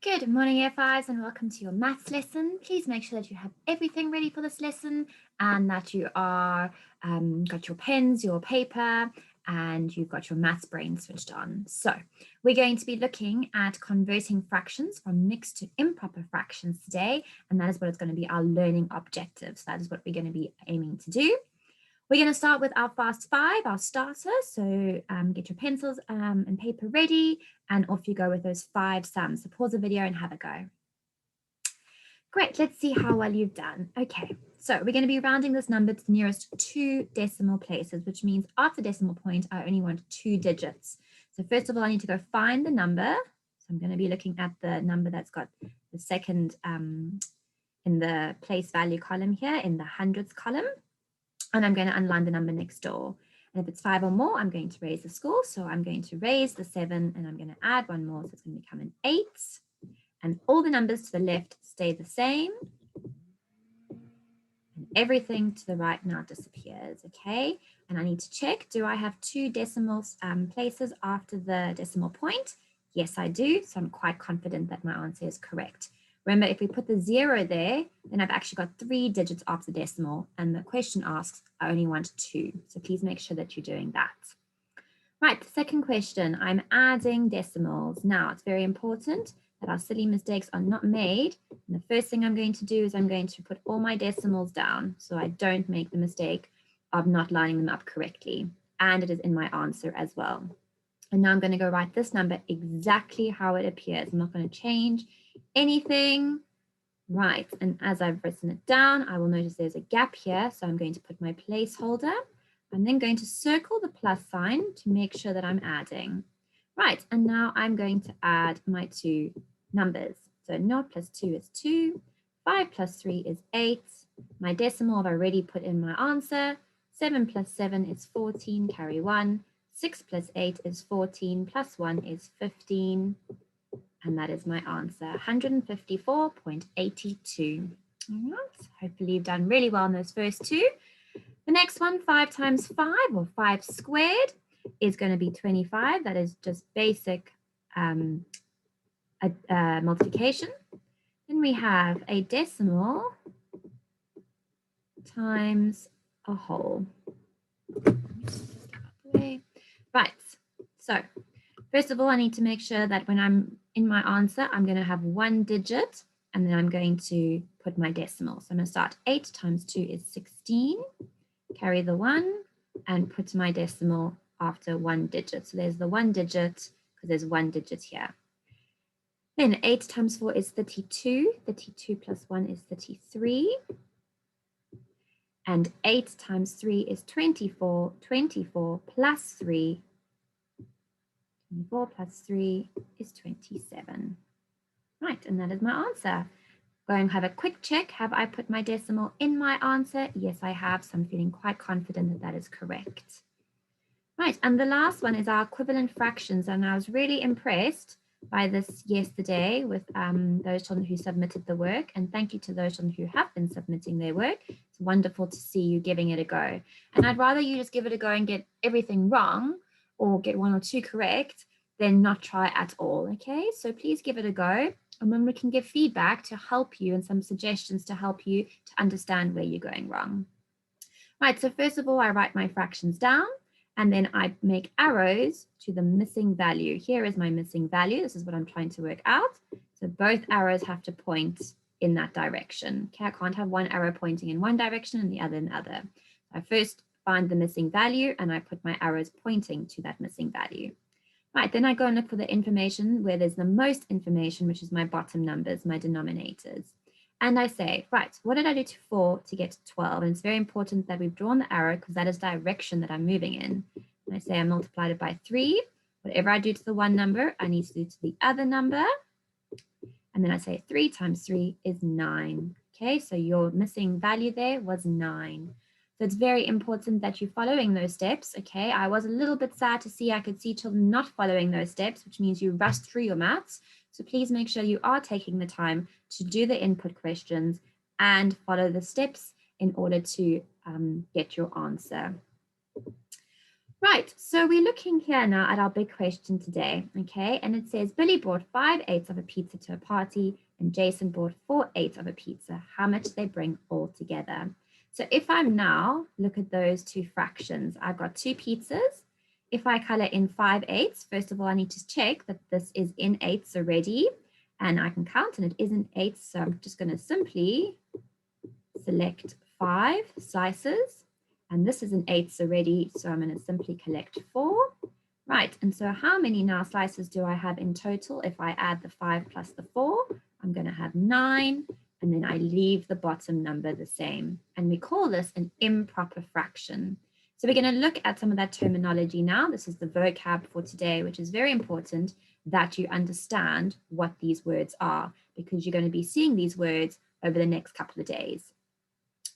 Good morning, Year 5s, and welcome to your maths lesson. Please make sure that you have everything ready for this lesson and that you are got your pens, your paper, and you've got your maths brain switched on. So we're going to be looking at converting fractions from mixed to improper fractions today, and that is what is going to be our learning objective. So that is what we're going to be aiming to do. We're going to start with our fast five, our starter. So get your pencils and paper ready, and off you go with those 5 sums. So pause the video and have a go. Great, let's see how well you've done. Okay, so we're going to be rounding this number to the nearest 2 decimal places, which means after decimal point, I only want 2 digits. So first of all, I need to go find the number. So I'm going to be looking at the number that's got the second in the place value column here, in the hundredths column. And I'm going to underline the number next door. And if it's 5 or more, I'm going to raise the score. So I'm going to raise the 7 and I'm going to add 1 more. So it's going to become an 8. And all the numbers to the left stay the same. And everything to the right now disappears, okay? And I need to check, do I have 2 decimal places after the decimal point? Yes, I do. So I'm quite confident that my answer is correct. Remember, if we put the 0 there, then I've actually got 3 digits after the decimal. And the question asks, I only want 2. So please make sure that you're doing that. Right, the second question, I'm adding decimals. Now, it's very important that our silly mistakes are not made. And the first thing I'm going to do is I'm going to put all my decimals down so I don't make the mistake of not lining them up correctly. And it is in my answer as well. And now I'm going to go write this number exactly how it appears. I'm not going to change anything. Right, and as I've written it down, I will notice there's a gap here. So I'm going to put my placeholder. I'm then going to circle the plus sign to make sure that I'm adding. Right, and now I'm going to add my 2 numbers. So 0 plus 2 is 2, 5 plus 3 is 8. My decimal I've already put in my answer. 7 plus 7 is 14, carry 1. 6 plus 8 is 14, plus 1 is 15. And that is my answer, 154.82. All right, hopefully you've done really well in those first 2. The next one, 5 times 5, or 5 squared, is going to be 25. That is just basic multiplication. Then we have a decimal times a whole. Right, so first of all, I need to make sure that when I'm in my answer, I'm going to have 1 digit, and then I'm going to put my decimal. So I'm going to start 8 times 2 is 16, carry the 1, and put my decimal after 1 digit. So there's the 1 digit, because there's 1 digit here. Then 8 times 4 is 32. 32 plus 1 is 33. And 8 times 3 is 24. 24 plus 3. 24 plus 3 is 27. Right, and that is my answer. Go and have a quick check. Have I put my decimal in my answer? Yes, I have. So I'm feeling quite confident that that is correct. Right, and the last one is our equivalent fractions. And I was really impressed by this yesterday with those children who submitted the work. And thank you to those children who have been submitting their work. It's wonderful to see you giving it a go. And I'd rather you just give it a go and get everything wrong or get 1 or 2 correct than not try at all, okay? So please give it a go. And then we can give feedback to help you and some suggestions to help you to understand where you're going wrong. Right, so first of all, I write my fractions down. And then I make arrows to the missing value. Here is my missing value. This is what I'm trying to work out. So both arrows have to point in that direction. Okay, I can't have one arrow pointing in one direction and the other in the other. I first find the missing value and I put my arrows pointing to that missing value. Right, then I go and look for the information where there's the most information, which is my bottom numbers, my denominators. And I say, right, what did I do to 4 to get to 12? And it's very important that we've drawn the arrow because that is direction that I'm moving in. And I say I multiplied it by 3. Whatever I do to the one number, I need to do to the other number. And then I say 3 times 3 is 9. Okay, so your missing value there was 9. So it's very important that you're following those steps. Okay, I was a little bit sad to see I could see children not following those steps, which means you rushed through your maths. So please make sure you are taking the time to do the input questions and follow the steps in order to get your answer. Right, so we're looking here now at our big question today, okay? And it says, Billy brought 5/8 of a pizza to a party and Jason brought 4/8 of a pizza. How much they bring all together? So if I'm now, look at those two fractions. I've got two pizzas. If I color in 5/8, first of all, I need to check that this is in eighths already. And I can count and it is in eighths. So I'm just going to simply select 5 slices. And this is an eighths already, so I'm going to simply collect 4. Right, and so how many now slices do I have in total? If I add the 5 plus the 4, I'm going to have 9, and then I leave the bottom number the same. And we call this an improper fraction. So we're going to look at some of that terminology now. This is the vocab for today, which is very important that you understand what these words are, because you're going to be seeing these words over the next couple of days.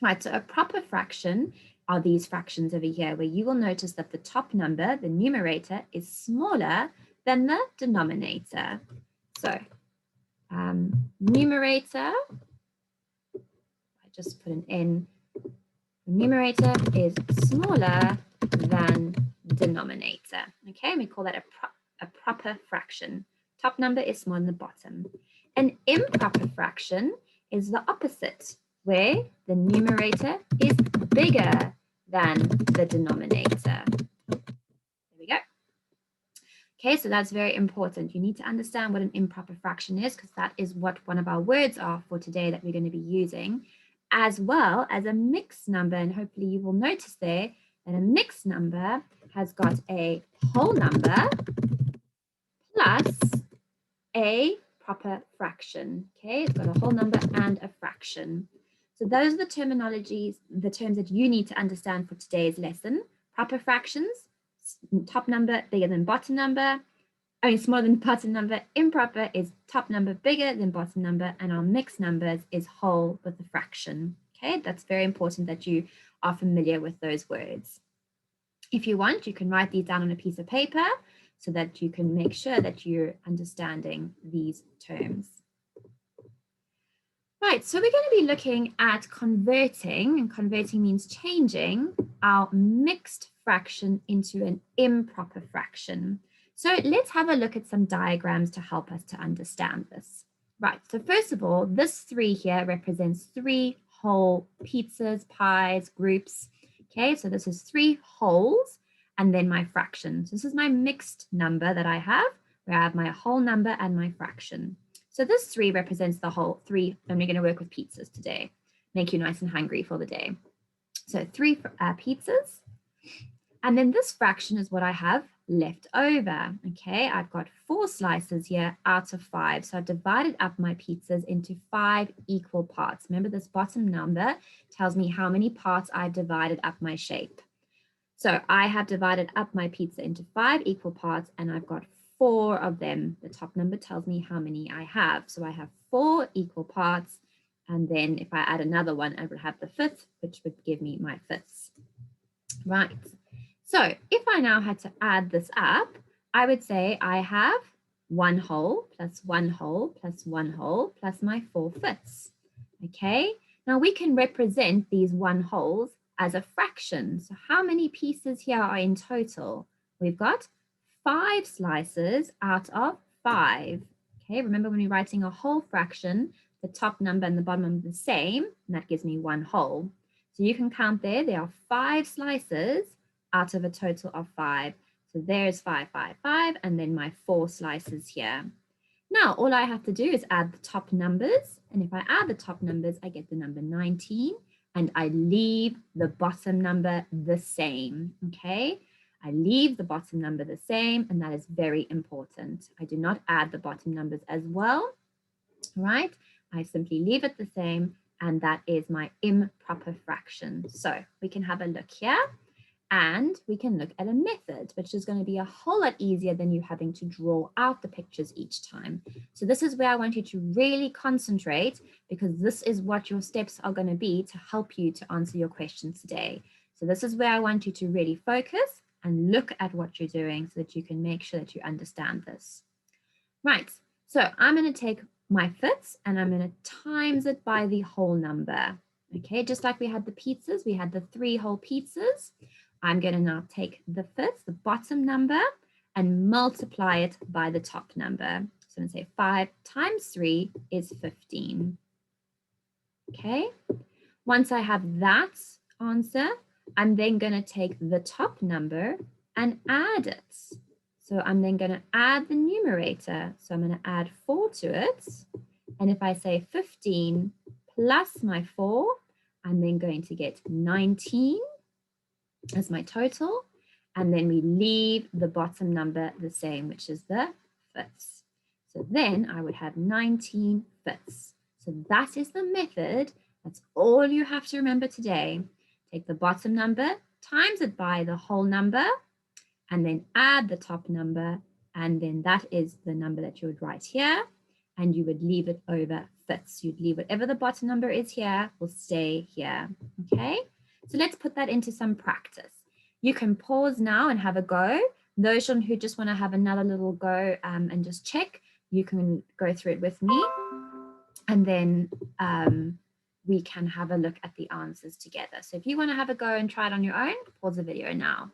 Right, so a proper fraction are these fractions over here where you will notice that the top number, the numerator, is smaller than the denominator. So numerator, I just put an N, numerator is smaller than denominator. Okay, and we call that a proper fraction. Top number is smaller than the bottom. An improper fraction is the opposite, where the numerator is bigger than the denominator. There we go. Okay, so that's very important. You need to understand what an improper fraction is, because that is what one of our words are for today that we're going to be using, as well as a mixed number. And hopefully you will notice there that a mixed number has got a whole number plus a proper fraction. Okay, it's got a whole number and a fraction. So those are the terminologies, the terms that you need to understand for today's lesson. Proper fractions, top number bigger than bottom number, smaller than bottom number. Improper is top number bigger than bottom number, and our mixed numbers is whole with a fraction. Okay, that's very important that you are familiar with those words. If you want, you can write these down on a piece of paper so that you can make sure that you're understanding these terms. Right, so we're going to be looking at converting, and converting means changing our mixed fraction into an improper fraction. So let's have a look at some diagrams to help us to understand this. Right, so first of all, this 3 here represents 3 whole pizzas, pies, groups. Okay, so this is 3 wholes and then my fraction. So this is my mixed number that I have, where I have my whole number and my fraction. So this 3 represents the whole 3, and we're going to work with pizzas today. Make you nice and hungry for the day. So 3 pizzas. And then this fraction is what I have left over. Okay, I've got 4 slices here out of 5. So I've divided up my pizzas into 5 equal parts. Remember, this bottom number tells me how many parts I've divided up my shape. So I have divided up my pizza into 5 equal parts, and I've got 4 of them. The top number tells me how many I have. So I have 4 equal parts. And then if I add another one, I would have the 5th, which would give me my 5ths. Right. So if I now had to add this up, I would say I have 1 whole plus 1 whole plus 1 whole plus my 4/5. Okay. Now we can represent these 1 wholes as a fraction. So how many pieces here are in total? We've got 5 slices out of 5. Okay, remember when we're writing a whole fraction, the top number and the bottom number are the same, and that gives me 1 whole. So you can count there are 5 slices out of a total of 5. So there's 5, 5, 5, and then my 4 slices here. Now, all I have to do is add the top numbers, and if I add the top numbers, I get the number 19, and I leave the bottom number the same, okay? I leave the bottom number the same, and that is very important. I do not add the bottom numbers as well, right? I simply leave it the same, and that is my improper fraction. So we can have a look here, and we can look at a method, which is going to be a whole lot easier than you having to draw out the pictures each time. So this is where I want you to really concentrate, because this is what your steps are going to be to help you to answer your questions today. So this is where I want you to really focus and look at what you're doing so that you can make sure that you understand this. Right, so I'm going to take my 5ths and I'm going to times it by the whole number. Okay, just like we had the pizzas, we had the 3 whole pizzas. I'm going to now take the fifths, the bottom number, and multiply it by the top number. So I'm going to say 5 times 3 is 15. Okay. Once I have that answer, I'm then going to take the top number and add it. So I'm then going to add the numerator. So I'm going to add 4 to it. And if I say 15 plus my 4, I'm then going to get 19 as my total. And then we leave the bottom number the same, which is the fifths. So then I would have 19 fifths. So that is the method. That's all you have to remember today. Take the bottom number, times it by the whole number, and then add the top number. And then that is the number that you would write here. And you would leave it over fifths. You'd leave whatever the bottom number is here will stay here. Okay, so let's put that into some practice. You can pause now and have a go. Those who just want to have another little go and just check, you can go through it with me. And then we can have a look at the answers together. So if you want to have a go and try it on your own, pause the video now.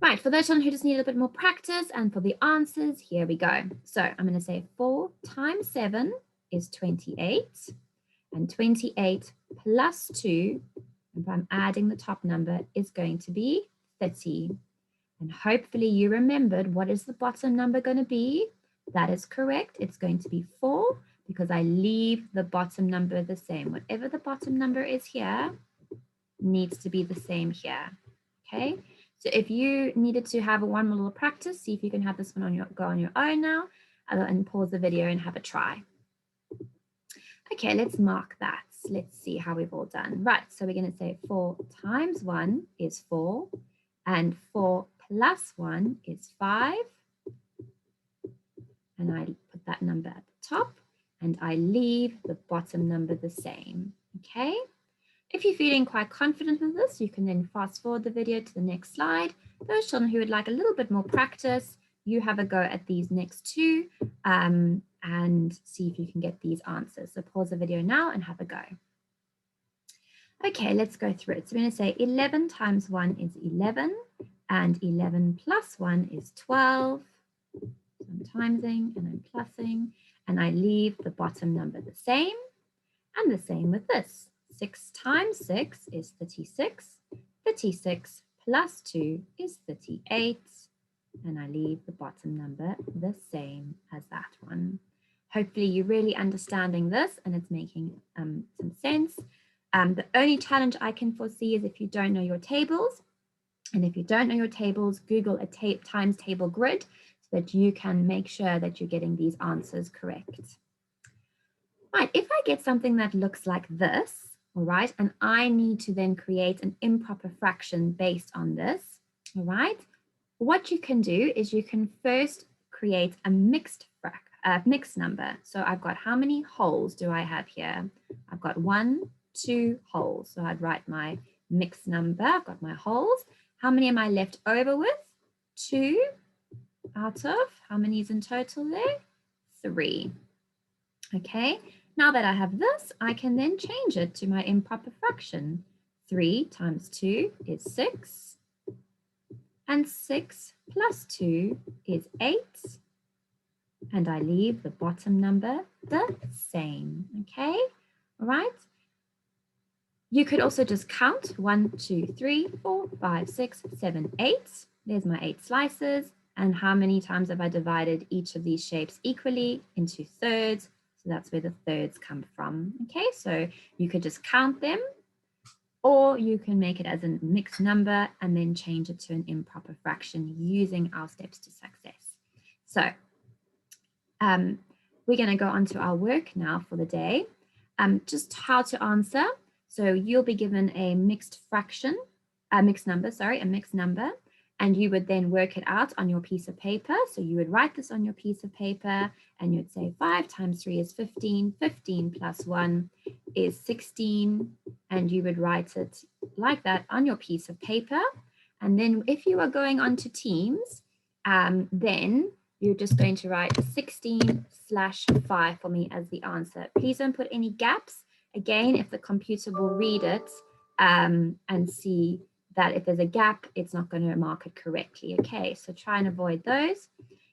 Right, for those who just need a little bit more practice and for the answers, here we go. So I'm going to say 4 times 7 is 28, and 28 plus 2, if I'm adding the top number, is going to be 30. And hopefully you remembered, what is the bottom number going to be? That is correct. It's going to be 4 because I leave the bottom number the same. Whatever the bottom number is here needs to be the same here. Okay. So if you needed to have one more little practice, see if you can have this one on go on your own now, and pause the video and have a try. Okay, let's mark that. Let's see how we've all done. Right, so we're going to say 4 times 1 is 4, and 4 plus 1 is 5. And I put that number at the top, and I leave the bottom number the same. Okay. If you're feeling quite confident with this, you can then fast forward the video to the next slide. Those children who would like a little bit more practice, you have a go at these next two and see if you can get these answers. So pause the video now and have a go. Okay, let's go through it. So we're going to say 11 times 1 is 11, and 11 plus 1 is 12. So I'm timesing and I'm plussing, and I leave the bottom number the same, and the same with this. 6 times 6 is 36. 36 plus 2 is 38. And I leave the bottom number the same as that one. Hopefully you're really understanding this and it's making some sense. The only challenge I can foresee is if you don't know your tables. And if you don't know your tables, Google a times table grid so that you can make sure that you're getting these answers correct. Right, if I get something that looks like this, all right, and I need to then create an improper fraction based on this, all right, what you can do is you can first create a mixed number. So I've got, how many wholes do I have here? I've got 1, 2 wholes. So I'd write my mixed number. I've got my wholes. How many am I left over with? 2 out of, how many is in total there? 3. Okay. Now that I have this, I can then change it to my improper fraction. 3 times 2 is 6. And 6 plus 2 is 8. And I leave the bottom number the same. Okay, all right. You could also just count 1, 2, 3, 4, 5, 6, 7, 8. There's my 8 slices. And how many times have I divided each of these shapes equally into thirds? So that's where the thirds come from. Okay, so you could just count them, or you can make it as a mixed number and then change it to an improper fraction using our steps to success. So we're going to go on to our work now for the day. Just how to answer. So you'll be given a mixed number, and you would then work it out on your piece of paper. So you would write this on your piece of paper and you'd say 5 times 3 is 15, 15 plus 1 is 16, and you would write it like that on your piece of paper. And then if you are going on to Teams, then you're just going to write 16/5 for me as the answer. Please don't put any gaps. Again, if the computer will read it and see that if there's a gap, it's not going to mark it correctly. Okay, so try and avoid those.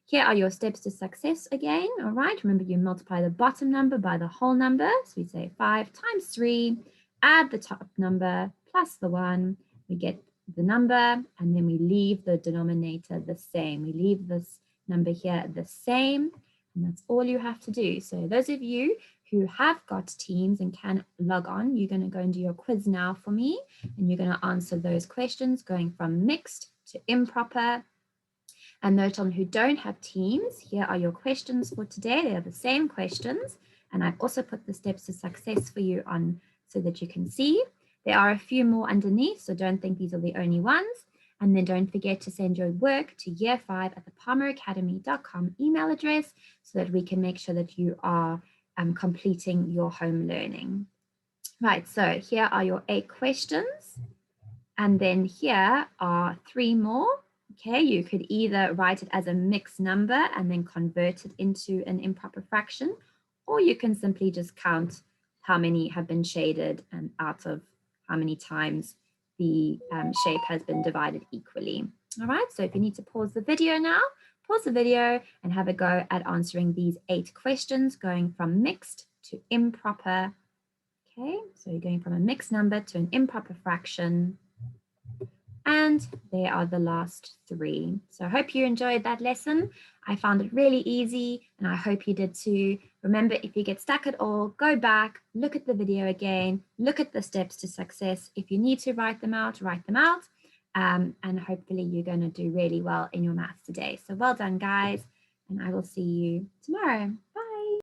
Here are your steps to success again. All right, remember you multiply the bottom number by the whole number. So we say 5 times 3, add the top number plus the 1. We get the number, and then we leave the denominator the same. We leave this number here the same, and that's all you have to do. So those of you who have got Teams and can log on, you're going to go and do your quiz now for me, and you're going to answer those questions going from mixed to improper. And those who don't have Teams, here are your questions for today. They are the same questions, and I've also put the steps to success for you on so that you can see. There are a few more underneath, so don't think these are the only ones. And then don't forget to send your work to year5@thepalmeracademy.com email address so that we can make sure that you are completing your home learning. Right, so here are your 8 questions. And then here are 3 more. Okay, you could either write it as a mixed number and then convert it into an improper fraction, or you can simply just count how many have been shaded and out of how many times the shape has been divided equally. All right, so if you need to pause the video now, pause the video and have a go at answering these 8 questions going from mixed to improper. Okay, so you're going from a mixed number to an improper fraction. And there are the last 3. So I hope you enjoyed that lesson. I found it really easy and I hope you did too. Remember, if you get stuck at all, go back, look at the video again, look at the steps to success. If you need to write them out, write them out. And hopefully you're going to do really well in your maths today. So well done, guys, and I will see you tomorrow.